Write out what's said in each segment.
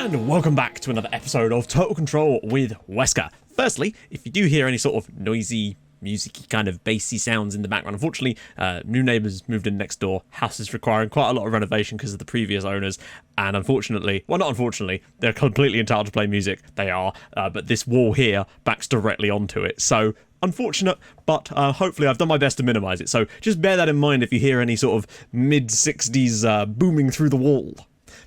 And welcome back to another episode of Total Control with Huesca. Firstly, if you do hear any sort of noisy, musicy kind of bassy sounds in the background, unfortunately, new neighbours moved in next door. House is requiring quite a lot of renovation because of the previous owners. And unfortunately, well, not unfortunately, they're completely entitled to play music. They are, but this wall here backs directly onto it. So unfortunate, but hopefully I've done my best to minimise it. So just bear that in mind if you hear any sort of mid-60s booming through the wall.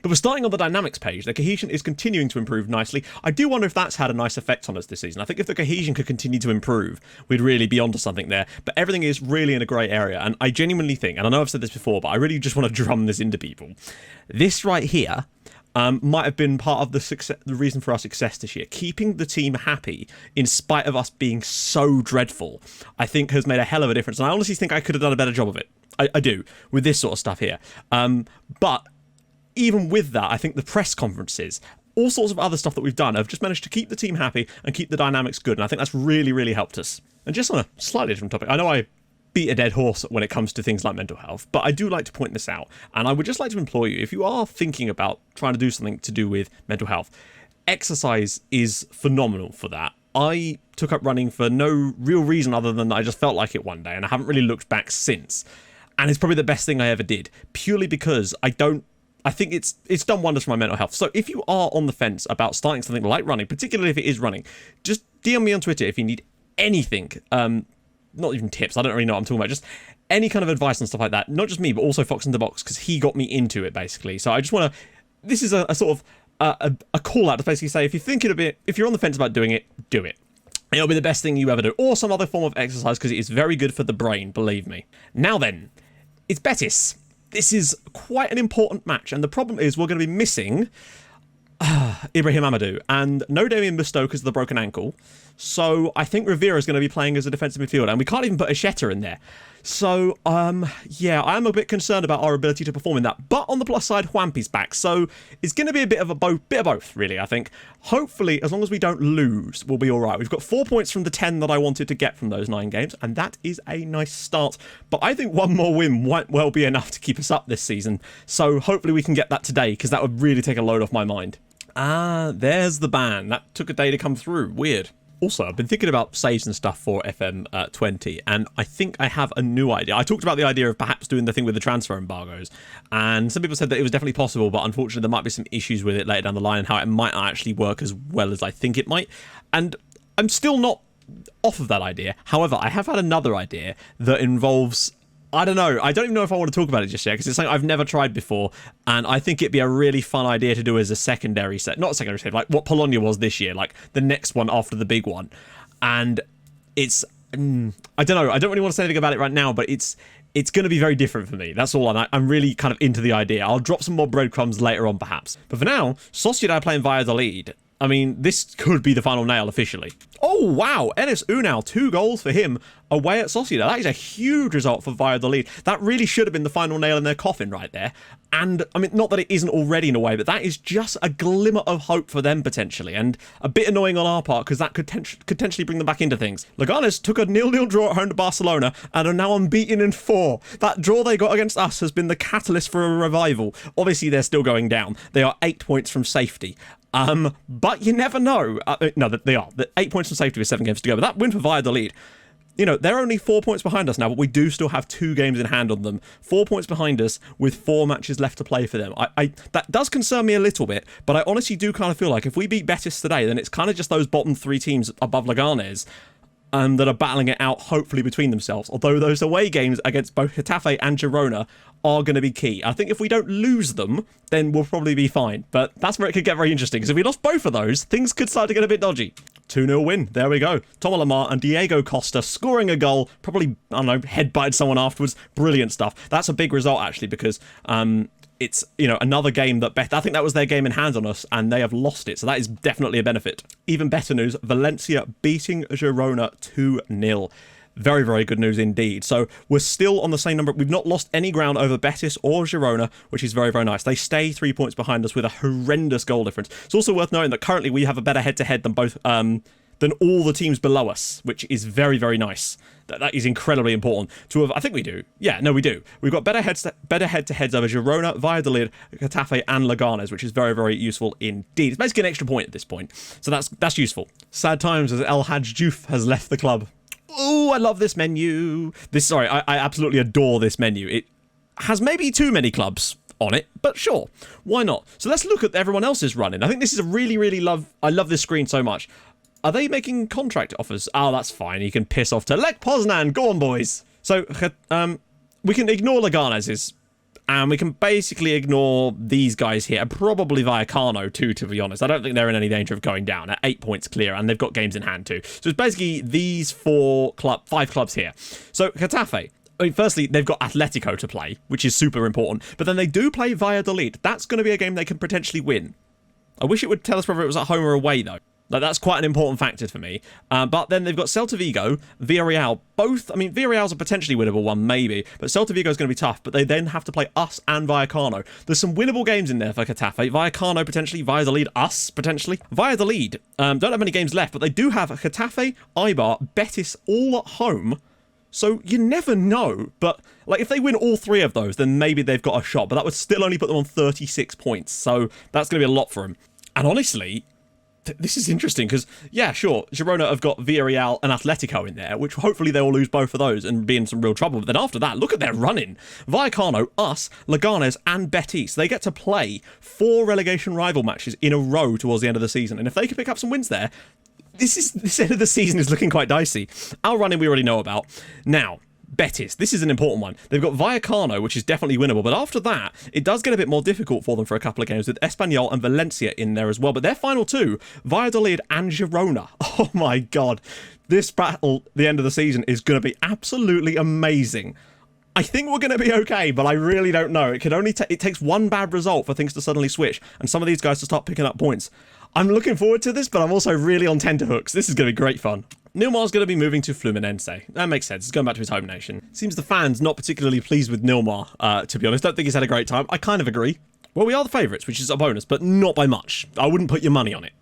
But we're starting on the dynamics page. The cohesion is continuing to improve nicely. I do wonder if that's had a nice effect on us this season. I think if the cohesion could continue to improve, we'd really be onto something there. But everything is really in a grey area. And I genuinely think, and I know I've said this before, but I really just want to drum this into people. This right here might have been part of the reason for our success this year. Keeping the team happy in spite of us being so dreadful, I think has made a hell of a difference. And I honestly think I could have done a better job of it. I do, with this sort of stuff here. But even with that, I think the press conferences, all sorts of other stuff that we've done have just managed to keep the team happy and keep the dynamics good. And I think that's really, really helped us. And just on a slightly different topic, I know I beat a dead horse when it comes to things like mental health, but I do like to point this out. And I would just like to implore you, if you are thinking about trying to do something to do with mental health, exercise is phenomenal for that. I took up running for no real reason other than I just felt like it one day, and I haven't really looked back since. And it's probably the best thing I ever did, purely because I think it's done wonders for my mental health. So if you are on the fence about starting something like running, particularly if it is running, just DM me on Twitter if you need anything. Not even tips, I don't really know what I'm talking about, just any kind of advice and stuff like that. Not just me, but also Fox in the Box, because he got me into it, basically. So I just want to, this is a sort of a call out to basically say, if you're thinking a bit, if you're on the fence about doing it, do it. It'll be the best thing you ever do, or some other form of exercise, because it is very good for the brain, believe me. Now then, it's Betis. This is quite an important match, and the problem is we're going to be missing Ibrahim Amadou and no Damien Musto because of the broken ankle. So I think Rivera is going to be playing as a defensive midfielder, and we can't even put Asheta in there. So, yeah, I am a bit concerned about our ability to perform in that. But on the plus side, Juanpi's back, so it's going to be a bit of both, really, I think. Hopefully, as long as we don't lose, we'll be all right. We've got 4 points from the 10 that I wanted to get from those 9 games, and that is a nice start. But I think one more win might well be enough to keep us up this season. So hopefully we can get that today, because that would really take a load off my mind. Ah, there's the ban. That took a day to come through. Weird. Also, I've been thinking about saves and stuff for FM20, and I think I have a new idea. I talked about the idea of perhaps doing the thing with the transfer embargoes, and some people said that it was definitely possible, but unfortunately there might be some issues with it later down the line and how it might not actually work as well as I think it might. And I'm still not off of that idea. However, I have had another idea that involves, I don't know. I don't even know if I want to talk about it just yet, because it's something I've never tried before, and I think it'd be a really fun idea to do as a secondary set. Not a secondary set, like what Polonia was this year, like the next one after the big one. And it's, I don't know. I don't really want to say anything about it right now, but it's going to be very different for me. That's all. I'm really kind of into the idea. I'll drop some more breadcrumbs later on, perhaps. But for now, Sociedad playing Valladolid. I mean, this could be the final nail officially. Oh, wow. Enes Unal, 2 goals for him away at Sociedad. That is a huge result for Valladolid. That really should have been the final nail in their coffin right there. And, I mean, not that it isn't already in a way, but that is just a glimmer of hope for them potentially. And a bit annoying on our part, because that could potentially bring them back into things. Leganes took a 0-0 draw at home to Barcelona and are now unbeaten in 4. That draw they got against us has been the catalyst for a revival. Obviously, they're still going down. They are 8 points from safety. But you never know. No, they are. The 8 points from safety with 7 games to go. But that win for Valladolid, you know, they're only 4 points behind us now, but we do still have 2 games in hand on them. 4 points behind us with 4 matches left to play for them. That does concern me a little bit, but I honestly do kind of feel like if we beat Betis today, then it's kind of just those bottom 3 teams above Leganes that are battling it out, hopefully, between themselves. Although those away games against both Getafe and Girona are going to be key. I think if we don't lose them, then we'll probably be fine. But that's where it could get very interesting, because if we lost both of those, things could start to get a bit dodgy. 2-0 win. There we go. Tomo Lamar and Diego Costa scoring a goal. Probably, I don't know, headbutted someone afterwards. Brilliant stuff. That's a big result, actually, because it's, you know, another game that I think that was their game in hand on us, and they have lost it. So that is definitely a benefit. Even better news, Valencia beating Girona 2-0. Very, very good news indeed. So we're still on the same number. We've not lost any ground over Betis or Girona, which is very, very nice. They stay 3 points behind us with a horrendous goal difference. It's also worth noting that currently we have a better head-to-head than both than all the teams below us, which is very, very nice. That is incredibly important to have. I think we do. Yeah, no, we do. We've got better head-to-heads over Girona, Valladolid, Getafe, and Leganes, which is very, very useful indeed. It's basically an extra point at this point, so that's useful. Sad times as El Hadj Diouf has left the club. Oh, I love this menu. I absolutely adore this menu. It has maybe too many clubs on it, but sure, why not? So let's look at everyone else's running. I think this is a really I love this screen so much. Are they making contract offers? Oh, that's fine. You can piss off to Lech Poznan. Go on, boys. So we can ignore Leganes, and we can basically ignore these guys here, and probably Vallecano too, to be honest. I don't think they're in any danger of going down at 8 points clear, and they've got games in hand too. So it's basically these 5 clubs here. So Getafe. I mean, firstly, they've got Atletico to play, which is super important. But then they do play Valladolid. That's going to be a game they can potentially win. I wish it would tell us whether it was at home or away, though. Like, that's quite an important factor for me. But then they've got Celta Vigo, Villarreal. Both, I mean, Villarreal's a potentially winnable one, maybe. But Celta Vigo's going to be tough. But they then have to play us and Vallecano. There's some winnable games in there for Getafe. Vallecano, potentially. Valladolid, us, potentially. Valladolid don't have many games left. But they do have Getafe, Eibar, Betis, all at home. So you never know, but like if they win all 3 of those, then maybe they've got a shot, but that would still only put them on 36 points. So that's going to be a lot for them. And honestly, this is interesting because, yeah, sure, Girona have got Villarreal and Atletico in there, which hopefully they will lose both of those and be in some real trouble. But then after that, look at their running. Vallecano, us, Leganes, and Betis. They get to play 4 relegation rival matches in a row towards the end of the season. And if they can pick up some wins there, this end of the season is looking quite dicey. Our running we already know about. Now, Betis, this is an important one. They've got Vallecano, which is definitely winnable, but after that, it does get a bit more difficult for them for a couple of games with Espanyol and Valencia in there as well. But their final 2, Valladolid and Girona. Oh my god. This battle, the end of the season, is going to be absolutely amazing. I think we're going to be okay, but I really don't know. It could only it takes one bad result for things to suddenly switch and some of these guys to start picking up points. I'm looking forward to this, but I'm also really on tenterhooks. This is going to be great fun. Nilmar's going to be moving to Fluminense. That makes sense. He's going back to his home nation. Seems the fans not particularly pleased with Nilmar, to be honest. Don't think he's had a great time. I kind of agree. Well, we are the favourites, which is a bonus, but not by much. I wouldn't put your money on it.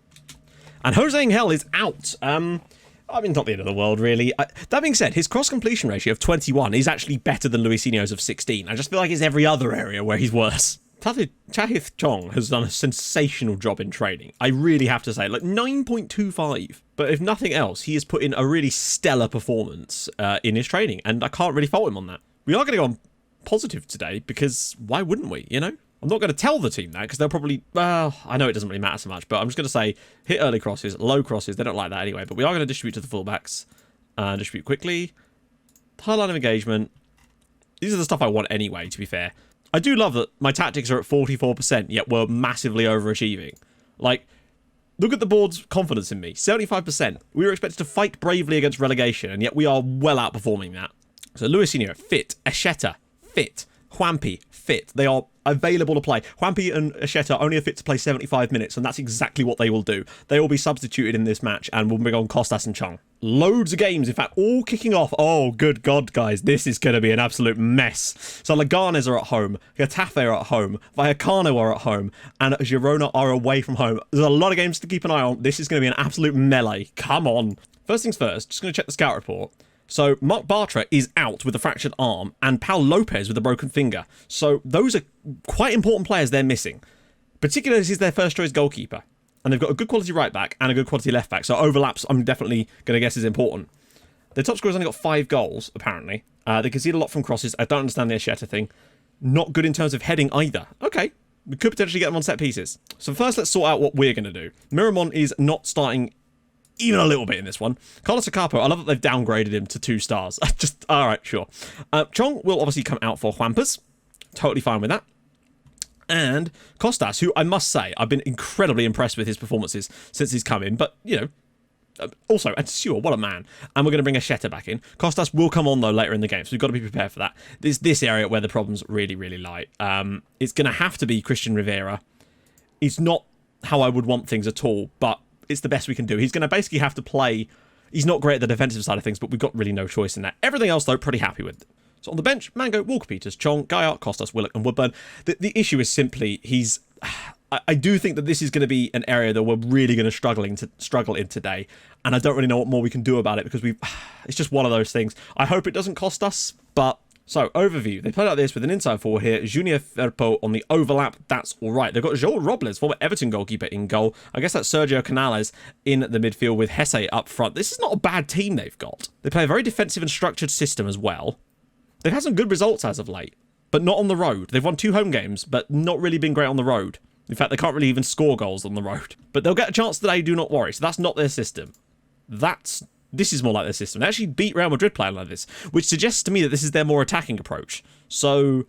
And Jose Angel is out. I mean, not the end of the world, really. That being said, his cross-completion ratio of 21 is actually better than Luisinho's of 16. I just feel like it's every other area where he's worse. Tahith Chong has done a sensational job in training. I really have to say, like 9.25. But if nothing else, he has put in a really stellar performance in his training, and I can't really fault him on that. We are going to go on positive today, because why wouldn't we, you know? I'm not going to tell the team that, because they'll probably, well, I know it doesn't really matter so much, but I'm just going to say hit early crosses, low crosses. They don't like that anyway, but we are going to distribute to the fullbacks. Distribute quickly. High line of engagement. These are the stuff I want anyway, to be fair. I do love that my tactics are at 44%, yet we're massively overachieving. Like, look at the board's confidence in me. 75%. We were expected to fight bravely against relegation, and yet we are well outperforming that. So Luisinho, fit. Esheta, fit. Juanpi, fit. They are available to play. Juanpi and Esheta only are fit to play 75 minutes, and that's exactly what they will do. They will be substituted in this match, and we'll bring on Costas and Chong. Loads of games, in fact, all kicking off. Oh, good God, guys. This is going to be an absolute mess. So Leganes are at home, Getafe are at home, Vallecano are at home, and Girona are away from home. There's a lot of games to keep an eye on. This is going to be an absolute melee. Come on. First things first, just going to check the scout report. So Mark Bartra is out with a fractured arm, and Paul Lopez with a broken finger. So those are quite important players they're missing. Particularly as he's their first choice goalkeeper. And they've got a good quality right back and a good quality left back. So overlaps, I'm definitely going to guess, is important. Their top scorer's only got 5 goals, apparently. They concede a lot from crosses. I don't understand the Esheta thing. Not good in terms of heading either. Okay, we could potentially get them on set pieces. So first, let's sort out what we're going to do. Miramon is not starting even a little bit in this one. Carlos Acapo, I love that they've downgraded him to 2 stars. Just, all right, sure. Chong will obviously come out for Juanpas. Totally fine with that. And Costas, who I must say, I've been incredibly impressed with his performances since he's come in. But, you know, also, and Stewart, what a man. And we're going to bring Esheta back in. Costas will come on, though, later in the game. So we've got to be prepared for that. This area where the problems really, really lie. It's going to have to be Christian Rivera. It's not how I would want things at all, but it's the best we can do. He's going to basically have to play. He's not great at the defensive side of things, but we've got really no choice in that. Everything else, though, pretty happy with. So on the bench, Mango, Walker-Peters, Chong, Guyart, Costas, Willock and Woodburn. The issue is simply I do think that this is going to be an area that we're really going to struggle in today, and I don't really know what more we can do about it because it's just one of those things. I hope it doesn't cost us, but... So, overview. They played like this with an inside forward here. Junior Firpo on the overlap. That's all right. They've got João Robles, former Everton goalkeeper, in goal. I guess that's Sergio Canales in the midfield with Hesse up front. This is not a bad team they've got. They play a very defensive and structured system as well. They've had some good results as of late, but not on the road. They've won 2 home games, but not really been great on the road. In fact, they can't really even score goals on the road. But they'll get a chance today, do not worry. So that's not their system. This is more like their system. They actually beat Real Madrid playing like this, which suggests to me that this is their more attacking approach. So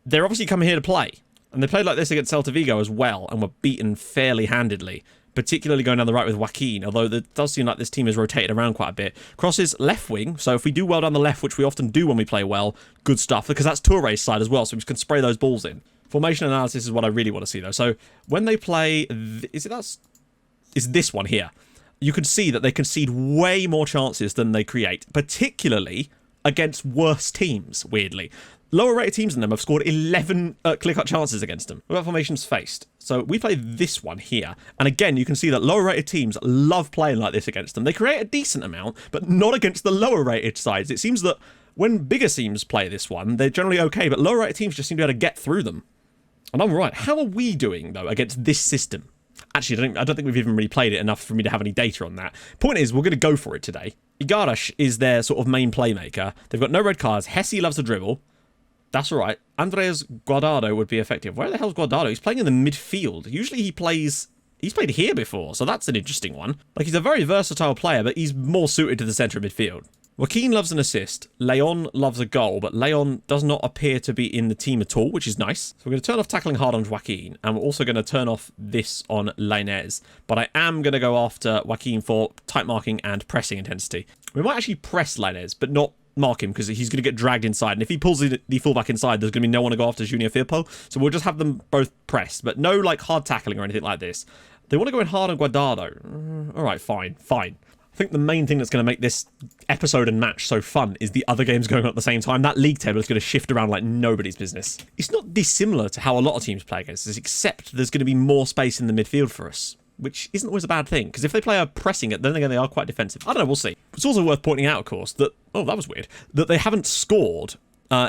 they're obviously coming here to play. And they played like this against Celta Vigo as well, and were beaten fairly handedly, particularly going down the right with Joaquin, although it does seem like this team has rotated around quite a bit. Crosses left wing, so if we do well down the left, which we often do when we play well, good stuff, because that's Touré's side as well, so we can spray those balls in. Formation analysis is what I really want to see, though. So when they play... Is this one here? You can see that they concede way more chances than they create, particularly against worse teams, weirdly. Lower rated teams than them have scored 11 clear-cut chances against them. What about formations faced? So we play this one here. And again, you can see that lower rated teams love playing like this against them. They create a decent amount, but not against the lower rated sides. It seems that when bigger teams play this one, they're generally okay, but lower rated teams just seem to be able to get through them. And I'm right. How are we doing, though, against this system? Actually, I don't think we've even really played it enough for me to have any data on that. Point is, we're going to go for it today. Igarash is their sort of main playmaker. They've got no red cards. Hesse loves the dribble. That's all right. Andres Guardado would be effective. Where the hell's Guardado? He's playing in the midfield. Usually he's played here before, so that's an interesting one. Like, he's a very versatile player, but he's more suited to the centre of midfield. Joaquin loves an assist. Leon loves a goal, but Leon does not appear to be in the team at all, which is nice. So we're going to turn off tackling hard on Joaquin, and we're also going to turn off this on Lainez. But I am going to go after Joaquin for tight marking and pressing intensity. We might actually press Lainez, but not mark him, because he's going to get dragged inside. And if he pulls the fullback inside, there's going to be no one to go after Junior Firpo. So we'll just have them both pressed, but no like hard tackling or anything like this. They want to go in hard on Guardado. All right, fine. I think the main thing that's going to make this episode and match so fun is the other games going on at the same time. That league table is going to shift around like nobody's business. It's not dissimilar to how a lot of teams play against us, except there's going to be more space in the midfield for us, which isn't always a bad thing, because if they play pressing it, then again, they are quite defensive. I don't know, we'll see. It's also worth pointing out, of course, that... Oh, that was weird. That they haven't scored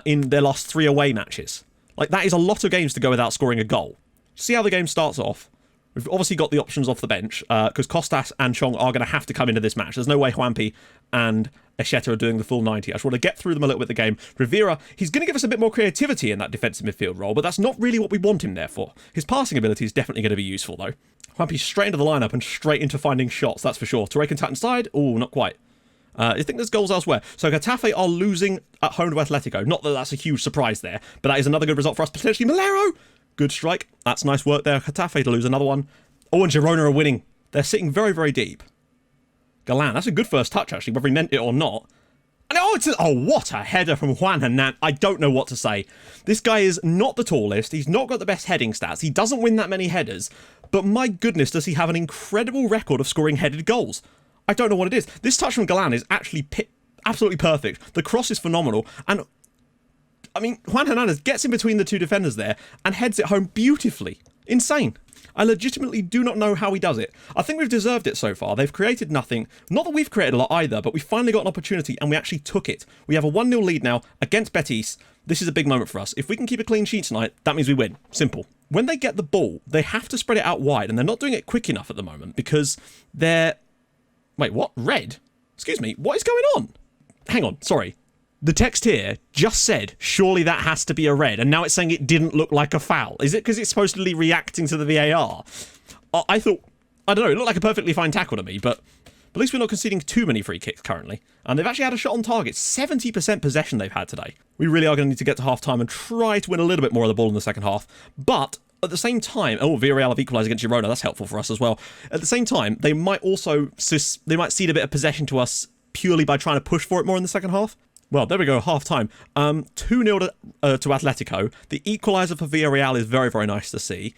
in their last 3 away matches. Like, that is a lot of games to go without scoring a goal. See how the game starts off. We've obviously got the options off the bench, because Costas and Chong are going to have to come into this match. There's no way Juanpi and Esheta are doing the full 90. I just want to get through them a little bit the game. Rivera, he's going to give us a bit more creativity in that defensive midfield role, but that's not really what we want him there for. His passing ability is definitely going to be useful, though. Juanpi straight into the lineup and straight into finding shots, that's for sure. Touré can tap inside. Oh, not quite. I think there's goals elsewhere. So Getafe are losing at home to Atletico. Not that that's a huge surprise there, but that is another good result for us. Potentially Malero. Good strike. That's nice work there. Getafe to lose another one. Oh, and Girona are winning. They're sitting very, very deep. Galan, that's a good first touch, actually, whether he meant it or not. And what a header from Juan Hernan. I don't know what to say. This guy is not the tallest. He's not got the best heading stats. He doesn't win that many headers. But my goodness, does he have an incredible record of scoring headed goals. I don't know what it is. This touch from Galan is actually absolutely perfect. The cross is phenomenal. And, I mean, Juan Hernandez gets in between the two defenders there and heads it home beautifully. Insane. I legitimately do not know how he does it. I think we've deserved it so far. They've created nothing. Not that we've created a lot either, but we finally got an opportunity and we actually took it. We have a 1-0 lead now against Betis. This is a big moment for us. If we can keep a clean sheet tonight, that means we win. Simple. When they get the ball, they have to spread it out wide, and they're not doing it quick enough at the moment because they're... Wait, what? Red? Excuse me, what is going on? Hang on, sorry. The text here just said, surely that has to be a red, and now it's saying it didn't look like a foul. Is it because it's supposedly reacting to the VAR? I thought, I don't know, it looked like a perfectly fine tackle to me, but at least we're not conceding too many free kicks currently. And they've actually had a shot on target. 70% possession they've had today. We really are going to need to get to half-time and try to win a little bit more of the ball in the second half. But at the same time, Villarreal have equalised against Girona. That's helpful for us as well. At the same time, they might also cede a bit of possession to us purely by trying to push for it more in the second half. Well, there we go, half-time. 2-0 to Atletico. The equaliser for Villarreal is very, very nice to see.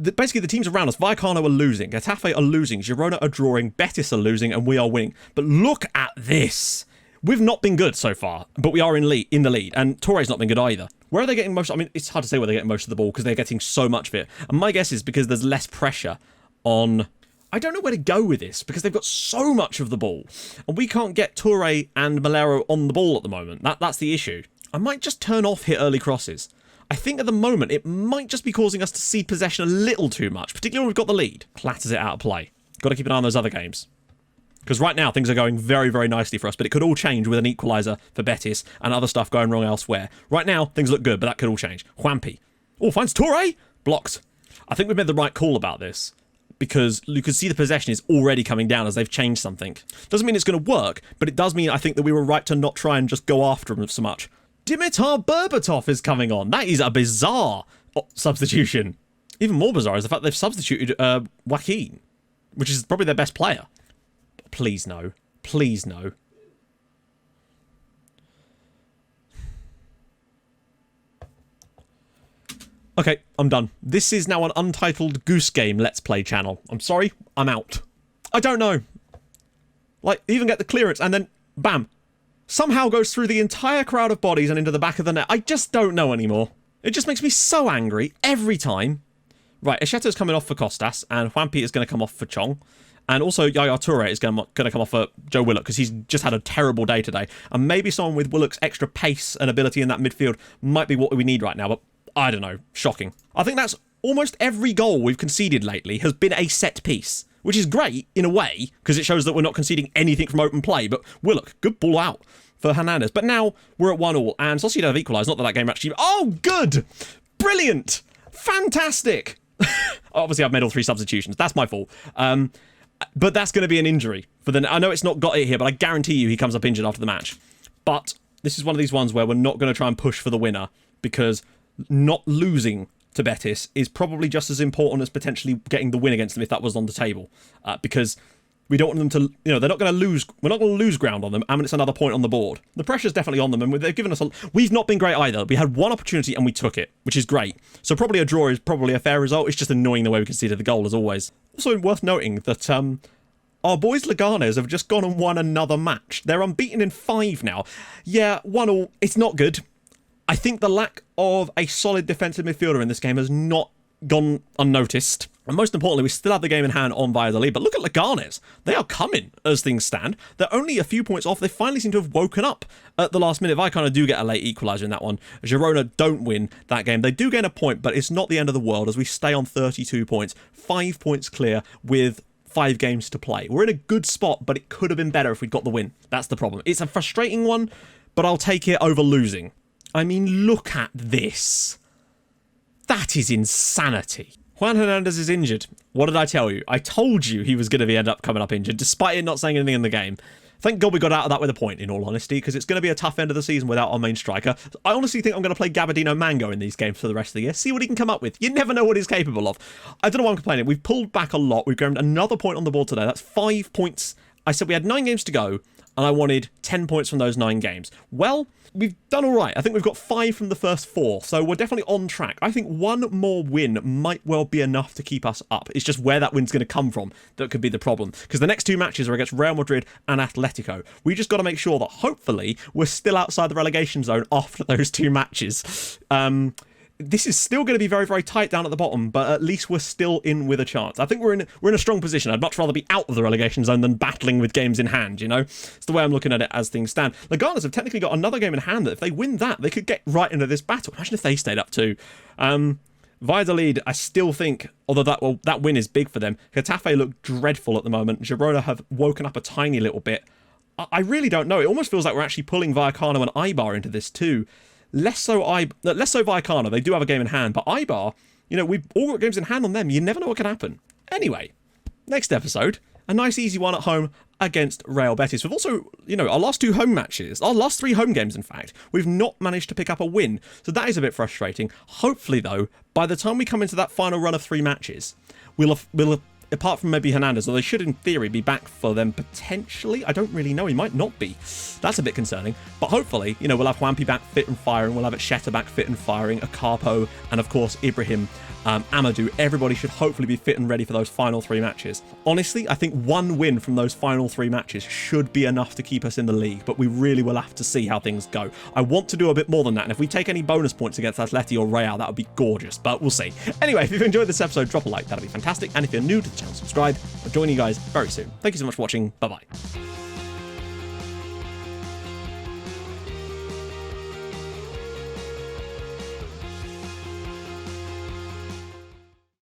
Basically, the teams around us, Vallecano are losing, Getafe are losing, Girona are drawing, Betis are losing, and we are winning. But look at this. We've not been good so far, but we are in the lead, and Touré's not been good either. Where are they getting most? I mean, it's hard to say where they're getting most of the ball because they're getting so much of it. And my guess is because there's less pressure on... I don't know where to go with this because they've got so much of the ball. And we can't get Toure and Malero on the ball at the moment. That's the issue. I might just turn off hit early crosses. I think at the moment it might just be causing us to cede possession a little too much, particularly when we've got the lead. Clatters it out of play. Got to keep an eye on those other games. Because right now things are going very, very nicely for us, but it could all change with an equaliser for Betis and other stuff going wrong elsewhere. Right now, things look good, but that could all change. Juanpi. Oh, finds Toure. Blocked. I think we've made the right call about this, because you can see the possession is already coming down as they've changed something. Doesn't mean it's going to work, but it does mean I think that we were right to not try and just go after them so much. Dimitar Berbatov is coming on. That is a bizarre substitution. Even more bizarre is the fact they've substituted Joaquin, which is probably their best player. Please no. Please no. Okay, I'm done. This is now an Untitled Goose Game Let's Play channel. I'm sorry, I'm out. I don't know. Like, even get the clearance and then, bam. Somehow goes through the entire crowd of bodies and into the back of the net. I just don't know anymore. It just makes me so angry every time. Right, Esheto's coming off for Costas, and Juanpi is going to come off for Chong. And also Yaya Toure is going to come off for Joe Willock, because he's just had a terrible day today. And maybe someone with Willock's extra pace and ability in that midfield might be what we need right now, but I don't know. Shocking. I think that's almost every goal we've conceded lately has been a set piece, which is great in a way, because it shows that we're not conceding anything from open play. But Willock, good ball out for Hernandez. But now we're at 1-1, and Sociedad have equalised. Not that that game actually... Oh, good! Brilliant! Fantastic! Obviously, I've made all 3 substitutions. That's my fault. But that's going to be an injury. I know it's not got it here, but I guarantee you he comes up injured after the match. But this is one of these ones where we're not going to try and push for the winner, because not losing to Betis is probably just as important as potentially getting the win against them if that was on the table. Because we don't want them to, they're not going to lose. We're not going to lose ground on them, and it's another point on the board. The pressure's definitely on them, and they've given us we've not been great either. We had one opportunity and we took it, which is great. So probably a draw is probably a fair result. It's just annoying the way we conceded the goal, as always. Also worth noting that our boys Leganes have just gone and won another match. They're unbeaten in 5 now. Yeah, 1-1. It's not good. I think the lack of a solid defensive midfielder in this game has not gone unnoticed. And most importantly, we still have the game in hand on Valladolid. But look at Leganes. They are coming as things stand. They're only a few points off. They finally seem to have woken up at the last minute. Vallecano do get a late equaliser in that one. Girona don't win that game. They do gain a point, but it's not the end of the world as we stay on 32 points. 5 points clear with 5 games to play. We're in a good spot, but it could have been better if we'd got the win. That's the problem. It's a frustrating one, but I'll take it over losing. I mean, look at this. That is insanity. Juan Hernandez is injured. What did I tell you? I told you he was going to end up coming up injured, despite it not saying anything in the game. Thank God we got out of that with a point, in all honesty, because it's going to be a tough end of the season without our main striker. I honestly think I'm going to play Gabardino Mango in these games for the rest of the year. See what he can come up with. You never know what he's capable of. I don't know why I'm complaining. We've pulled back a lot. We've grabbed another point on the board today. That's 5 points. I said we had 9 games to go, and I wanted 10 points from those 9 games. Well, we've done all right. I think we've got 5 from the first 4, so we're definitely on track. I think one more win might well be enough to keep us up. It's just where that win's going to come from that could be the problem, because the next 2 matches are against Real Madrid and Atletico. We just got to make sure that hopefully we're still outside the relegation zone after those 2 matches. This is still going to be very, very tight down at the bottom, but at least we're still in with a chance. I think we're in a strong position. I'd much rather be out of the relegation zone than battling with games in hand, It's the way I'm looking at it as things stand. Leganes have technically got another game in hand that if they win that, they could get right into this battle. Imagine if they stayed up too. Valladolid, I still think, although that win is big for them, Getafe look dreadful at the moment. Girona have woken up a tiny little bit. I really don't know. It almost feels like we're actually pulling Vallecano and Eibar into this too. Less so Vallecano, they do have a game in hand, but Eibar, we've all got games in hand on them. You never know what can happen. Anyway, next episode, a nice easy one at home against Real Betis. We've also, our last 2 home matches, our last 3 home games, in fact, we've not managed to pick up a win. So that is a bit frustrating. Hopefully, though, by the time we come into that final run of 3 matches, we'll have apart from maybe Hernandez, or they should in theory be back for them potentially. I don't really know. He might not be. That's a bit concerning. But hopefully, we'll have Juanpi back fit and firing. We'll have Esheta back fit and firing, Acarpo, and of course Ibrahim Amadou, everybody should hopefully be fit and ready for those final 3 matches. Honestly, I think 1 win from those final 3 matches should be enough to keep us in the league, but we really will have to see how things go. I want to do a bit more than that, and if we take any bonus points against Atleti or Real, that would be gorgeous, but we'll see. Anyway, if you've enjoyed this episode, drop a like, that'd be fantastic, and if you're new to the channel, subscribe. I'll join you guys very soon. Thank you so much for watching. Bye-bye.